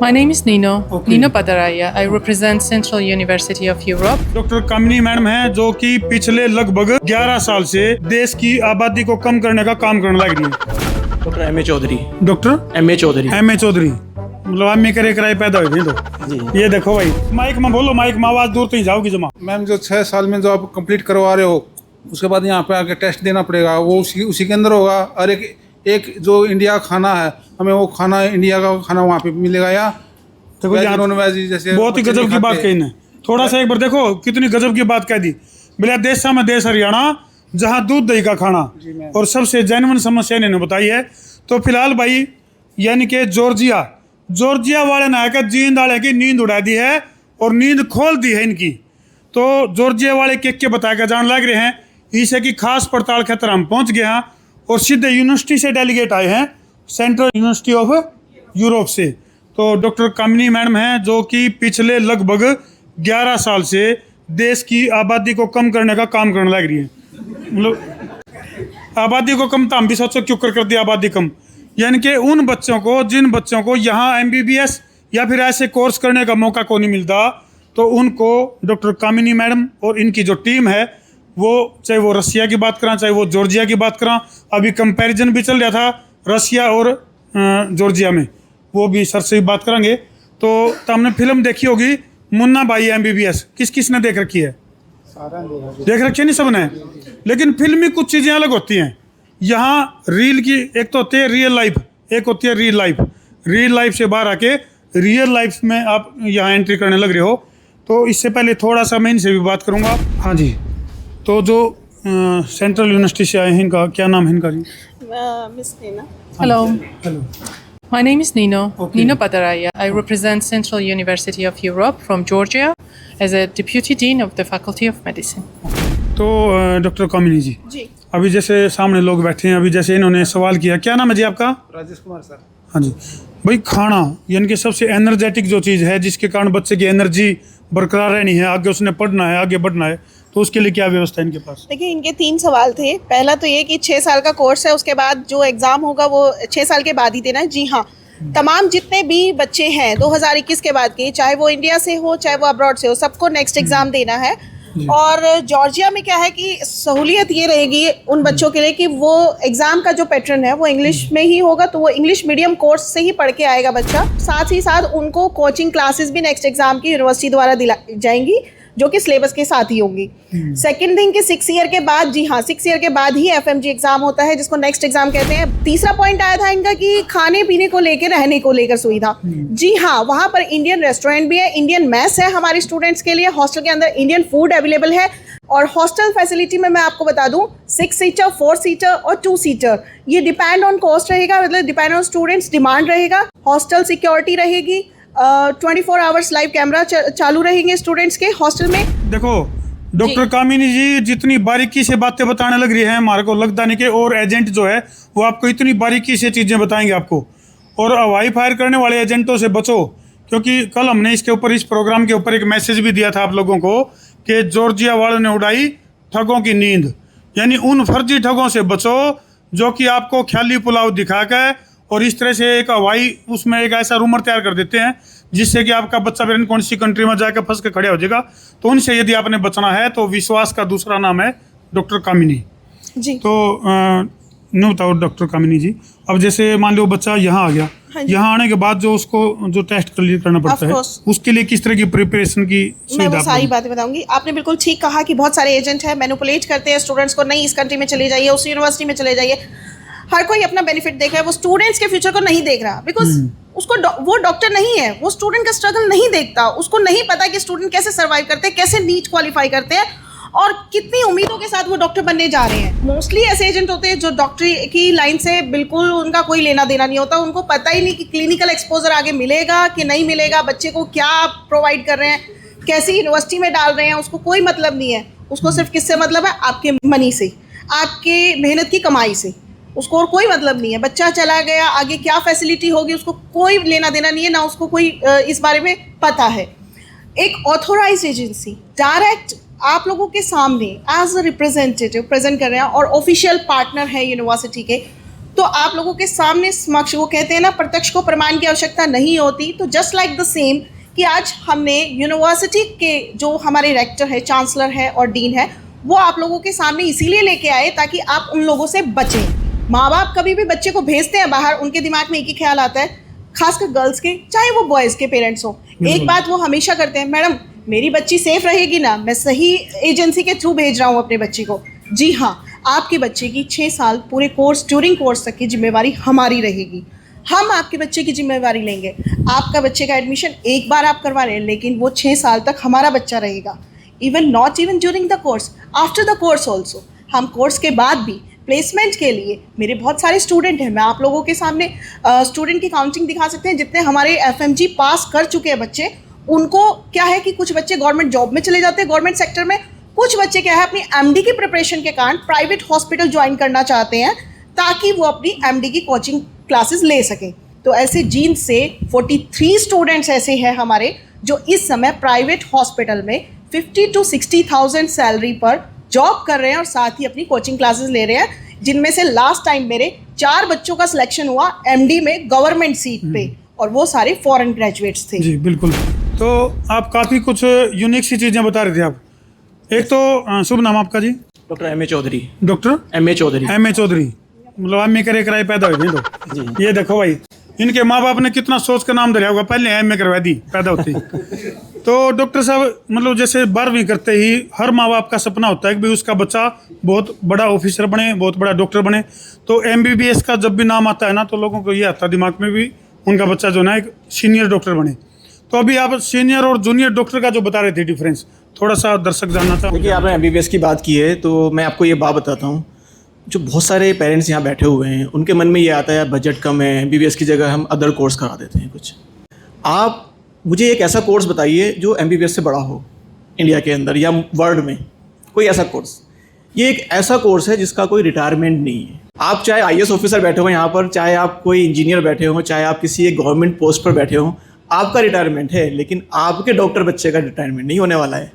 My name is Nino. Okay. Nino Padaraya. I represent Central University of Europe. Doctor Kamini madam हैं जो कि पिछले लगभग 11 साल से देश की आबादी को कम करने का काम करने लग रही है। डॉक्टर एम ए चौधरी मतलब आप में करे कराए पैदा हुए तो ये देखो भाई, माइक में बोलो, माइक में आवाज दूर तो जाओगी जमा। मैम जो 6 साल में जो आप कंप्लीट करवा रहे हो उसके बाद यहाँ पे आके टेस्ट देना पड़ेगा, वो उसी के अंदर होगा। और एक जो इंडिया का खाना है, हमें वो खाना इंडिया का खाना वहाँ पे मिलेगा या देखो यार, नॉन वेज जैसे बहुत ही गजब की बात कही ने। थोड़ा सा एक बार देखो कितनी गजब की बात कह दी। बोले देश में देश हरियाणा जहाँ दूध दही का खाना और सबसे जेन्युइन समस्या इन्होंने बताई है। तो फिलहाल भाई यानी कि जॉर्जिया वाले ने आकर जींद वाले की नींद उड़ा दी है और नींद खोल दी है इनकी। तो जॉर्जिया वाले के बता कर जान लग रहे हैं इसे की खास पड़ताल खतर हम पहुंच गए हैं और सीधे यूनिवर्सिटी से डेलीगेट आए हैं, सेंट्रल यूनिवर्सिटी ऑफ यूरोप से। तो डॉक्टर कामिनी मैडम हैं जो कि पिछले लगभग 11 साल से देश की आबादी को कम करने का काम करने लग रही है। मतलब आबादी को कम तो हम भी सोचो क्यों कर दिया आबादी कम, यानी कि उन बच्चों को जिन बच्चों को यहाँ MBBS या फिर ऐसे कोर्स करने का मौका को नहीं मिलता, तो उनको डॉक्टर कामिनी मैडम और इनकी जो टीम है वो, चाहे वो रसिया की बात करा चाहे वो जॉर्जिया की बात करा, अभी कंपैरिजन भी चल रहा था रसिया और जॉर्जिया में, वो भी सर से भी बात करेंगे। तो हमने फिल्म देखी होगी मुन्ना भाई MBBS, किस ने देख रखी है? देख रखी है नहीं सबने, लेकिन फिल्म में कुछ चीज़ें अलग होती हैं। यहाँ रील की एक तो होती है रियल लाइफ, एक होती है रियल लाइफ। रियल लाइफ से बाहर आके रियल लाइफ में आप यहाँ एंट्री करने लग रहे हो। तो इससे पहले थोड़ा सा मैं इनसे भी बात करूँगा। हाँ जी, तो जो सेंट्रल यूनिवर्सिटी से आए हैं इनका क्या नाम है इनका जी? Miss Nina. Hello. Hello. My name is Nino. Okay. Nino Padaraya. I represent Central University of Europe from Georgia as a Deputy Dean of the Faculty of Medicine. तो डॉक्टर कामिनी जी, जी अभी जैसे सामने लोग बैठे हैं, अभी जैसे इन्होंने सवाल किया, क्या नाम है जी आपका? राजेश कुमार सर। हाँ जी भाई, खाना यानी कि सबसे एनर्जेटिक जो चीज़ है जिसके कारण बच्चे की एनर्जी बरकरार रहनी है, आगे उसने पढ़ना है, आगे बढ़ना है, तो उसके लिए क्या व्यवस्था है इनके पास? देखिए, इनके 3 सवाल थे। पहला तो ये कि 6 साल का कोर्स है, उसके बाद जो एग्ज़ाम होगा वो 6 साल के बाद ही देना है। जी हाँ, तमाम जितने भी बच्चे हैं 2021 के बाद के, चाहे वो इंडिया से हो चाहे वो अब्रॉड से हो, सबको नेक्स्ट एग्ज़ाम देना है। और जॉर्जिया में क्या है कि सहूलियत ये रहेगी उन बच्चों के लिए कि वो एग्ज़ाम का जो पैटर्न है वो इंग्लिश में ही होगा, तो वो इंग्लिश मीडियम कोर्स से ही पढ़ के आएगा बच्चा। साथ ही साथ उनको कोचिंग क्लासेस भी नेक्स्ट एग्ज़ाम की यूनिवर्सिटी द्वारा दिलाई जाएंगी, जो कि सिलेबस के साथ ही होंगी। सेकंड थिंग कि 6 ईयर के बाद, जी हाँ, 6 ईयर के बाद ही FMG एग्जाम होता है, जिसको नेक्स्ट एग्जाम कहते हैं। तीसरा पॉइंट आया था इनका कि खाने पीने को लेकर, रहने को लेकर सुविधा। जी हाँ, वहाँ पर इंडियन रेस्टोरेंट भी है, इंडियन मैस है हमारे स्टूडेंट्स के लिए, हॉस्टल के अंदर इंडियन फूड अवेलेबल है। और हॉस्टल फैसिलिटी में मैं आपको बता दूं 6 सीटर, 4 सीटर और 2 सीटर, ये डिपेंड ऑन कॉस्ट रहेगा, मतलब डिपेंड ऑन स्टूडेंट्स डिमांड रहेगा। हॉस्टल सिक्योरिटी रहेगी, 24 आवर्स लाइव कैमरा चालू रहेंगे स्टूडेंट्स के हॉस्टल में। देखो डॉक्टर कामिनी जी जितनी बारीकी से बातें बताने लग रही हैं, हमारे को लगता नहीं कि और एजेंट जो है वो आपको इतनी बारीकी से चीज़ें बताएंगे आपको। और हवाई फायर करने वाले एजेंटों से बचो, क्योंकि कल हमने इसके ऊपर, इस प्रोग्राम के ऊपर एक मैसेज भी दिया था आप लोगों को कि जॉर्जिया वालों ने उड़ाई ठगों की नींद। यानी उन फर्जी ठगों से बचो जो कि आपको ख्याली पुलाव दिखा कर और इस तरह से एक हवाई उसमें एक ऐसा रूमर तैयार कर देते हैं जिससे कि आपका बच्चा फिर कौन सी कंट्री में जाकर फंस के खड़े हो जाएगा। तो उनसे यदि आपने बचना है तो विश्वास का दूसरा नाम है डॉक्टर कामिनी जी। तो नो बताओ डॉक्टर कामिनी जी, अब जैसे मान लो बच्चा यहाँ आ गया, यहाँ आने के बाद जो उसको जो टेस्ट क्लियर करना पड़ता है, उसके लिए किस तरह की प्रिपरेशन की मैं वो सारी बातें बताऊंगी। आपने बिल्कुल ठीक कहा कि बहुत सारे एजेंट हैं, मैनिपुलेट करते हैं स्टूडेंट्स को, नहीं इस कंट्री में चले जाइए, उस यूनिवर्सिटी में चले जाइए। हर कोई अपना बेनिफिट देख रहा है, वो स्टूडेंट्स के फ्यूचर को नहीं देख रहा, बिकॉज उसको वो डॉक्टर नहीं है, वो स्टूडेंट का स्ट्रगल नहीं देखता, उसको नहीं पता कि स्टूडेंट कैसे सर्वाइव करते हैं, कैसे नीट क्वालिफाई करते हैं और कितनी उम्मीदों के साथ वो डॉक्टर बनने जा रहे हैं। मोस्टली ऐसे एजेंट होते हैं जो डॉक्टरी की लाइन से बिल्कुल उनका कोई लेना देना नहीं होता, उनको पता ही नहीं कि क्लिनिकल एक्सपोजर आगे मिलेगा कि नहीं मिलेगा, बच्चे को क्या प्रोवाइड कर रहे हैं, कैसी यूनिवर्सिटी में डाल रहे हैं, उसको कोई मतलब नहीं है। उसको सिर्फ किससे मतलब है? आपके मनी से, आपके मेहनत की कमाई से, उसको और कोई मतलब नहीं है। बच्चा चला गया, आगे क्या फैसिलिटी होगी उसको कोई लेना देना नहीं है, ना उसको कोई इस बारे में पता है। एक ऑथोराइज्ड एजेंसी डायरेक्ट आप लोगों के सामने एज अ रिप्रेजेंटेटिव प्रेजेंट कर रहे हैं और ऑफिशियल पार्टनर है यूनिवर्सिटी के, तो आप लोगों के सामने समक्ष, वो कहते हैं ना प्रत्यक्ष को प्रमाण की आवश्यकता नहीं होती, तो जस्ट लाइक द सेम कि आज हमने यूनिवर्सिटी के जो हमारे रेक्टर है, चांसलर है और डीन है, वो आप लोगों के सामने इसीलिए लेके आए ताकि आप उन लोगों से बचें। माँ बाप कभी भी बच्चे को भेजते हैं बाहर, उनके दिमाग में एक ही ख्याल आता है, खासकर गर्ल्स के, चाहे वो बॉयज़ के पेरेंट्स हो, एक बात वो हमेशा करते हैं, मैडम मेरी बच्ची सेफ रहेगी ना, मैं सही एजेंसी के थ्रू भेज रहा हूँ अपने बच्ची को। जी हाँ, आपके बच्चे की 6 साल पूरे कोर्स, ड्यूरिंग कोर्स तक की जिम्मेवारी हमारी रहेगी। हम आपके बच्चे की जिम्मेवारी लेंगे। आपका बच्चे का एडमिशन एक बार आप करवा रहे हैं, लेकिन वो 6 साल तक हमारा बच्चा रहेगा। Even not even during the course, after the course also. हम कोर्स के बाद भी प्लेसमेंट के लिए, मेरे बहुत सारे स्टूडेंट हैं, मैं आप लोगों के सामने स्टूडेंट की काउंटिंग दिखा सकते हैं, जितने हमारे FMG पास कर चुके हैं बच्चे। उनको क्या है कि कुछ बच्चे गवर्नमेंट जॉब में चले जाते हैं, गवर्नमेंट सेक्टर में, कुछ बच्चे क्या है अपनी MD की प्रिपरेशन के कारण प्राइवेट हॉस्पिटल ज्वाइन करना चाहते हैं ताकि वो अपनी MD की कोचिंग क्लासेस ले सकें। तो ऐसे जींद से 43 स्टूडेंट्स ऐसे हैं हमारे जो इस समय प्राइवेट हॉस्पिटल में 50 to 60,000 सैलरी पर जॉब कर रहे हैं और साथ ही अपनी कोचिंग क्लासेस ले रहे हैं, जिनमें से लास्ट टाइम मेरे 4 बच्चों का सिलेक्शन हुआ MD में गवर्नमेंट सीट पे, और वो सारे फॉरेन ग्रेजुएट्स थे। जी बिल्कुल। तो आप काफ़ी कुछ यूनिक सी चीज़ें बता रहे थे आप। एक तो शुभ नाम आपका जी? Doctor M.A. Chaudhary. Doctor M.A. Chaudhary. M.A. Chaudhary, मतलब M.A. करे कराए पैदा हुए थे तो। ये देखो भाई, इनके माँ बाप ने कितना सोच का नाम धरा होगा, पहले M.A. करवा दी पैदा होते ही। तो डॉक्टर साहब, मतलब जैसे 12वीं करते ही हर माँ बाप का सपना होता है कि भाई उसका बच्चा बहुत बड़ा ऑफिसर बने, बहुत बड़ा डॉक्टर बने। तो MBBS का जब भी नाम आता है ना, तो लोगों को ये आता है दिमाग में भी उनका बच्चा जो ना एक सीनियर डॉक्टर बने। तो अभी आप सीनियर और जूनियर डॉक्टर का जो बता रहे थे डिफरेंस, थोड़ा सा दर्शक जानना था। देखिए, आपने MBBS की बात की है तो मैं आपको ये बात बताता हूँ। जो बहुत सारे पेरेंट्स यहाँ बैठे हुए हैं, उनके मन में ये आता है बजट कम है, MBBS की जगह हम अदर कोर्स करा देते हैं कुछ। आप मुझे एक ऐसा कोर्स बताइए जो MBBS से बड़ा हो इंडिया के अंदर या वर्ल्ड में, कोई ऐसा कोर्स। ये एक ऐसा कोर्स है जिसका कोई रिटायरमेंट नहीं है। आप चाहे IAS ऑफिसर बैठे हो यहाँ पर, चाहे आप कोई इंजीनियर बैठे हो, चाहे आप किसी एक गवर्नमेंट पोस्ट पर बैठे हो, आपका रिटायरमेंट है, लेकिन आपके डॉक्टर बच्चे का रिटायरमेंट नहीं होने वाला है।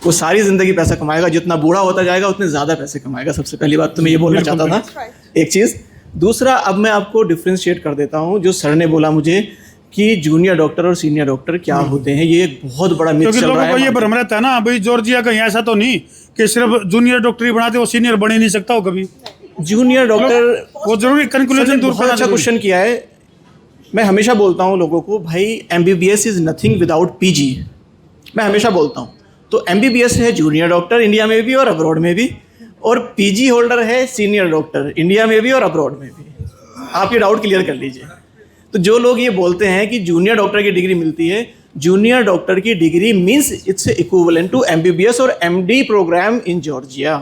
वो सारी ज़िंदगी पैसा कमाएगा, जितना बूढ़ा होता जाएगा उतने ज़्यादा पैसे कमाएगा। सबसे पहली बात तो मैं ये बोलना चाहता था, एक चीज़। दूसरा, अब मैं आपको डिफ्रेंशिएट कर देता हूँ। जो सर ने बोला मुझे कि जूनियर डॉक्टर और सीनियर डॉक्टर क्या होते हैं, ये एक बहुत बड़ा मिथ चल रहा है। लोगों को ये भ्रम रहता है ना भाई, जॉर्जिया कहीं ऐसा तो नहीं कि सिर्फ जूनियर डॉक्टर ही बनाते, वो सीनियर बन ही नहीं सकता हो कभी। जूनियर डॉक्टर, वो जरूरी कंक्लूजन दूर बहुत अच्छा क्वेश्चन किया है। मैं हमेशा बोलता हूँ लोगों को, भाई MBBS is nothing without PG। मैं हमेशा बोलता हूँ। तो MBBS है जूनियर डॉक्टर इंडिया में भी और अब्रॉड में भी, और PG होल्डर है सीनियर डॉक्टर इंडिया में भी और अब्रॉड में भी। आप ये डाउट क्लियर कर लीजिए। तो जो लोग ये बोलते हैं कि जूनियर डॉक्टर की डिग्री मिलती है, जूनियर डॉक्टर की degree means it's equivalent to MBBS और MD प्रोग्राम इन जॉर्जिया।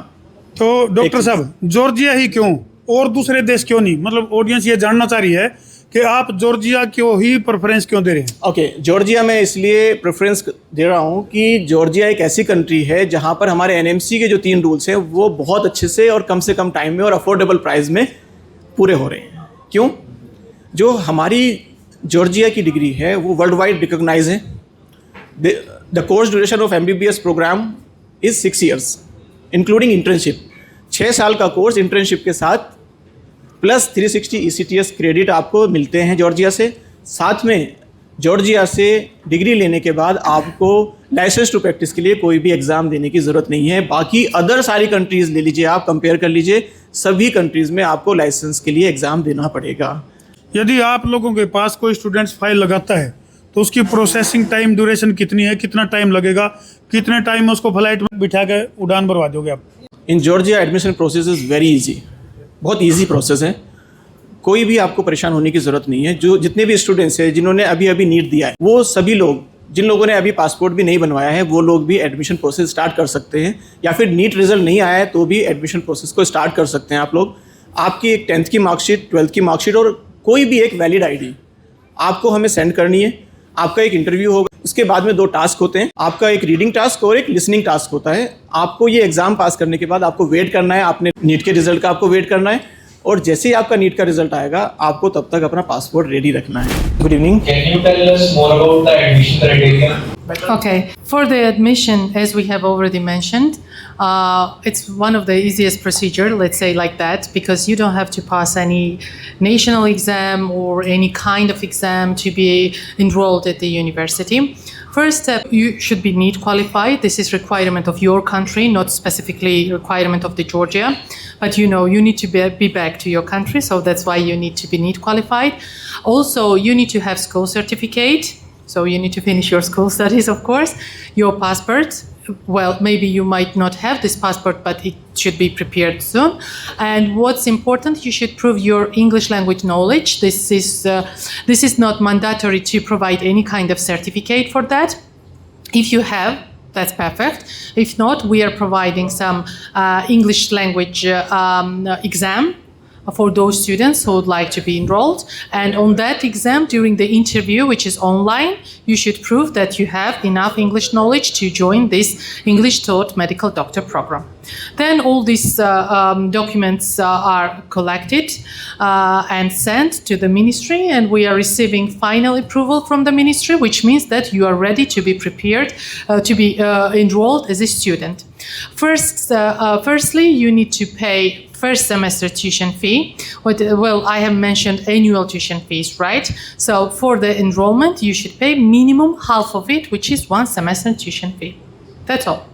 तो डॉक्टर साहब, जॉर्जिया ही क्यों और दूसरे देश क्यों नहीं? मतलब ऑडियंस ये जानना चाह रही है कि आप जॉर्जिया क्यों ही प्रेफरेंस क्यों दे रहे हैं? ओके, जॉर्जिया में इसलिए प्रेफरेंस दे रहा हूँ कि जॉर्जिया एक ऐसी कंट्री है जहाँ पर हमारे NMC के जो 3 रूल्स हैं वो बहुत अच्छे से और कम से कम टाइम में और अफोर्डेबल प्राइस में पूरे हो रहे हैं। क्यों? जो हमारी जॉर्जिया की डिग्री है वो वर्ल्ड वाइड रिकॉग्नाइज है। The course duration of MBBS programme is 6 years including internship. 6 साल का कोर्स इंटर्नशिप के साथ प्लस 360 ECTS क्रेडिट आपको मिलते हैं जॉर्जिया से। साथ में जॉर्जिया से डिग्री लेने के बाद आपको लाइसेंस टू प्रैक्टिस के लिए कोई भी एग्ज़ाम देने की ज़रूरत नहीं है। बाकी अदर सारी कंट्रीज़ ले लीजिए, आप कंपेयर कर लीजिए, सभी कंट्रीज़ में आपको लाइसेंस के लिए एग्ज़ाम देना पड़ेगा। यदि आप लोगों के पास कोई स्टूडेंट्स फाइल लगाता है तो उसकी प्रोसेसिंग टाइम ड्यूरेशन कितनी है, कितना टाइम लगेगा, कितने टाइम में उसको फ्लाइट में बिठा के उड़ान भरवा दोगे आप? In Georgia admission process is very easy, बहुत ईजी प्रोसेस है। कोई भी आपको परेशान होने की ज़रूरत नहीं है। जो जितने भी स्टूडेंट्स हैं जिन्होंने अभी अभी नीट दिया है, वो सभी लोग, जिन लोगों ने अभी पासपोर्ट भी नहीं बनवाया है, वो लोग भी एडमिशन प्रोसेस स्टार्ट कर सकते हैं। या फिर नीट रिजल्ट नहीं आया है तो भी एडमिशन प्रोसेस को स्टार्ट कर सकते हैं आप लोग। आपकी एक 10th की मार्कशीट, 12th की मार्कशीट और कोई भी एक वैलिड ID आपको हमें सेंड करनी है। आपका एक इंटरव्यू होगा, उसके बाद में 2 टास्क होते हैं। आपका एक रीडिंग टास्क और एक लिसनिंग टास्क होता है। आपको ये एग्ज़ाम पास करने के बाद आपको वेट करना है, आपने नीट के रिजल्ट का आपको वेट करना है, और जैसे ही आपका नीट का रिजल्ट आएगा आपको तब तक अपना पासपोर्ट रेडी रखना है। Good evening. Can you tell us more about the admission criteria? Okay, for the admission, as we have already mentioned, it's one of the easiest procedure, let's say like that, because you don't have to pass any national exam or any kind of exam to be enrolled at the university. First step, you should be NEET qualified. This is requirement of your country, not specifically requirement of the Georgia. But you need to be back to your country, so that's why you need to be NEET qualified. Also, you need to have school certificate. So you need to finish your school studies, of course. Your passport. Well, maybe you might not have this passport, but it should be prepared soon. And what's important, you should prove your English language knowledge. This is not mandatory to provide any kind of certificate for that. If you have, that's perfect. If not, we are providing some English language exam for those students who would like to be enrolled. And on that exam, during the interview, which is online, you should prove that you have enough English knowledge to join this English taught medical doctor program. Then all these documents are collected and sent to the ministry, and we are receiving final approval from the ministry, which means that you are ready to be prepared to be enrolled as a student. Firstly, you need to pay first semester tuition fee. Well, I have mentioned annual tuition fees, right? So for the enrollment, you should pay minimum half of it, which is one semester tuition fee. That's all.